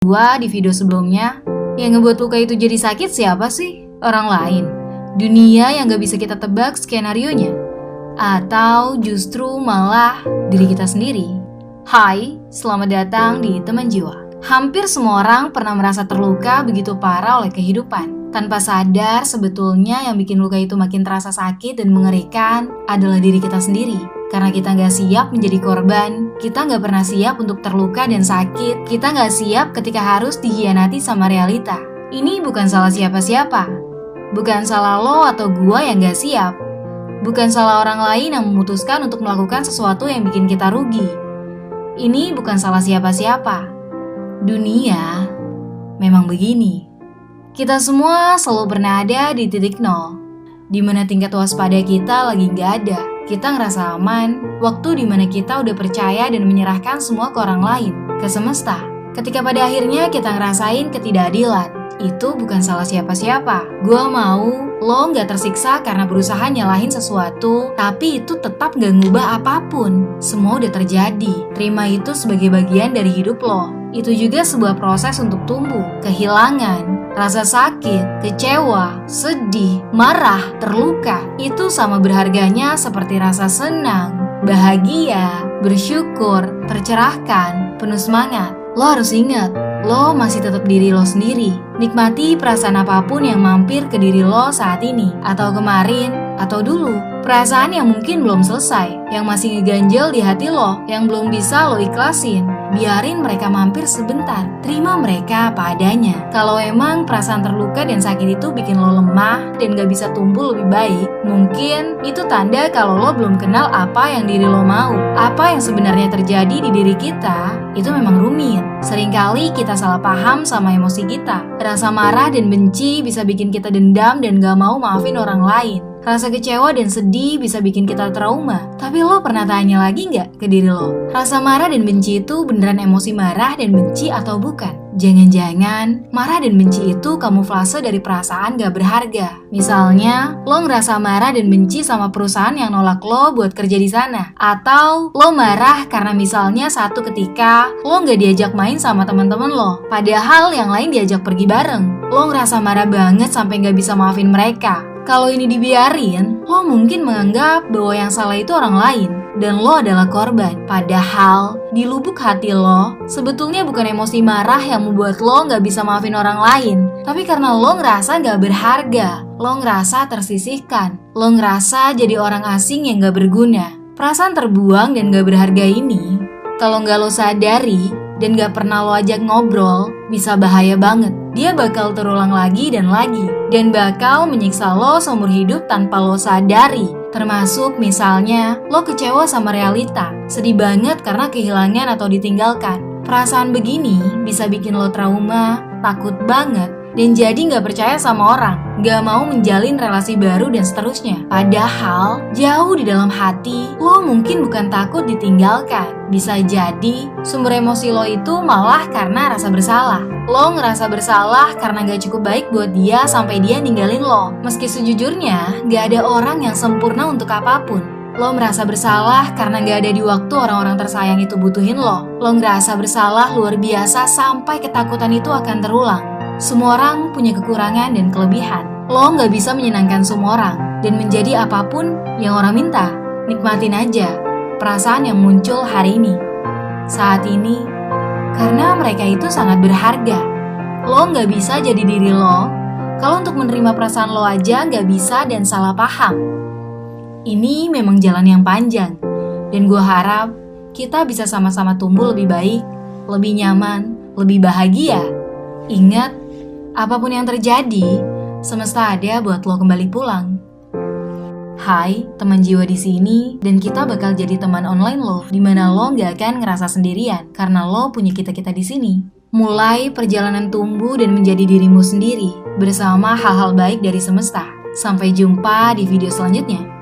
Di video sebelumnya, yang ngebuat luka itu jadi sakit siapa sih? Orang lain? Dunia yang gak bisa kita tebak skenarionya? Atau justru malah diri kita sendiri? Hai, selamat datang di Teman Jiwa. Hampir semua orang pernah merasa terluka begitu parah oleh kehidupan. Tanpa sadar, sebetulnya yang bikin luka itu makin terasa sakit dan mengerikan adalah diri kita sendiri. Karena kita gak siap menjadi korban, kita gak pernah siap untuk terluka dan sakit, kita gak siap ketika harus dihianati sama realita. Ini bukan salah siapa-siapa. Bukan salah lo atau gua yang gak siap. Bukan salah orang lain yang memutuskan untuk melakukan sesuatu yang bikin kita rugi. Ini bukan salah siapa-siapa. Dunia memang begini. Kita semua selalu pernah ada di titik nol, di mana tingkat waspada kita lagi gak ada. Kita ngerasa aman, waktu dimana kita udah percaya dan menyerahkan semua ke orang lain, ke semesta. Ketika pada akhirnya kita ngerasain ketidakadilan, itu bukan salah siapa-siapa. Gua mau lo gak tersiksa karena berusaha nyalahin sesuatu, tapi itu tetap gak ngubah apapun. Semua udah terjadi, terima itu sebagai bagian dari hidup lo. Itu juga sebuah proses untuk tumbuh. Kehilangan, rasa sakit, kecewa, sedih, marah, terluka, itu sama berharganya seperti rasa senang, bahagia, bersyukur, tercerahkan, penuh semangat. Lo harus ingat, lo masih tetap diri lo sendiri. Nikmati perasaan apapun yang mampir ke diri lo saat ini, atau kemarin, atau dulu. Perasaan yang mungkin belum selesai, yang masih ngeganjel di hati lo, yang belum bisa lo ikhlasin. Biarin mereka mampir sebentar, terima mereka apa adanya. Kalau emang perasaan terluka dan sakit itu bikin lo lemah dan gak bisa tumbuh lebih baik, mungkin itu tanda kalau lo belum kenal apa yang diri lo mau. Apa yang sebenarnya terjadi di diri kita, itu memang rumit. Seringkali kita salah paham sama emosi kita. Rasa marah dan benci bisa bikin kita dendam dan gak mau maafin orang lain. Rasa kecewa dan sedih bisa bikin kita trauma. Tapi lo pernah tanya lagi nggak ke diri lo? Rasa marah dan benci itu beneran emosi marah dan benci atau bukan? Jangan-jangan marah dan benci itu kamuflase dari perasaan gak berharga. Misalnya, lo ngerasa marah dan benci sama perusahaan yang nolak lo buat kerja di sana. Atau lo marah karena misalnya satu ketika lo gak diajak main sama teman-teman lo, padahal yang lain diajak pergi bareng. Lo ngerasa marah banget sampai gak bisa maafin mereka. Kalau ini dibiarin, lo mungkin menganggap bahwa yang salah itu orang lain dan lo adalah korban. Padahal, di lubuk hati lo, sebetulnya bukan emosi marah yang membuat lo gak bisa maafin orang lain, tapi karena lo ngerasa gak berharga, lo ngerasa tersisihkan, lo ngerasa jadi orang asing yang gak berguna. Perasaan terbuang dan gak berharga ini, kalau gak lo sadari dan gak pernah lo ajak ngobrol, bisa bahaya banget. Dia bakal terulang lagi dan bakal menyiksa lo seumur hidup tanpa lo sadari. Termasuk misalnya, lo kecewa sama realita, sedih banget karena kehilangan atau ditinggalkan. Perasaan begini bisa bikin lo trauma, takut banget, dan jadi gak percaya sama orang, gak mau menjalin relasi baru dan seterusnya. Padahal, jauh di dalam hati, lo mungkin bukan takut ditinggalkan. Bisa jadi, sumber emosi lo itu malah karena rasa bersalah. Lo ngerasa bersalah karena gak cukup baik buat dia sampai dia ninggalin lo. Meski sejujurnya, gak ada orang yang sempurna untuk apapun. Lo merasa bersalah karena gak ada di waktu orang-orang tersayang itu butuhin lo. Lo ngerasa bersalah luar biasa sampai ketakutan itu akan terulang. Semua orang punya kekurangan dan kelebihan. Lo gak bisa menyenangkan semua orang dan menjadi apapun yang orang minta. Nikmatin aja perasaan yang muncul hari ini, saat ini, karena mereka itu sangat berharga. Lo gak bisa jadi diri lo kalau untuk menerima perasaan lo aja gak bisa dan salah paham. Ini memang jalan yang panjang, dan gue harap kita bisa sama-sama tumbuh lebih baik, lebih nyaman, lebih bahagia. Ingat, apapun yang terjadi, semesta ada buat lo kembali pulang. Hai, teman jiwa di sini, dan kita bakal jadi teman online lo, dimana lo gak akan ngerasa sendirian, karena lo punya kita-kita di sini. Mulai perjalanan tumbuh dan menjadi dirimu sendiri, bersama hal-hal baik dari semesta. Sampai jumpa di video selanjutnya.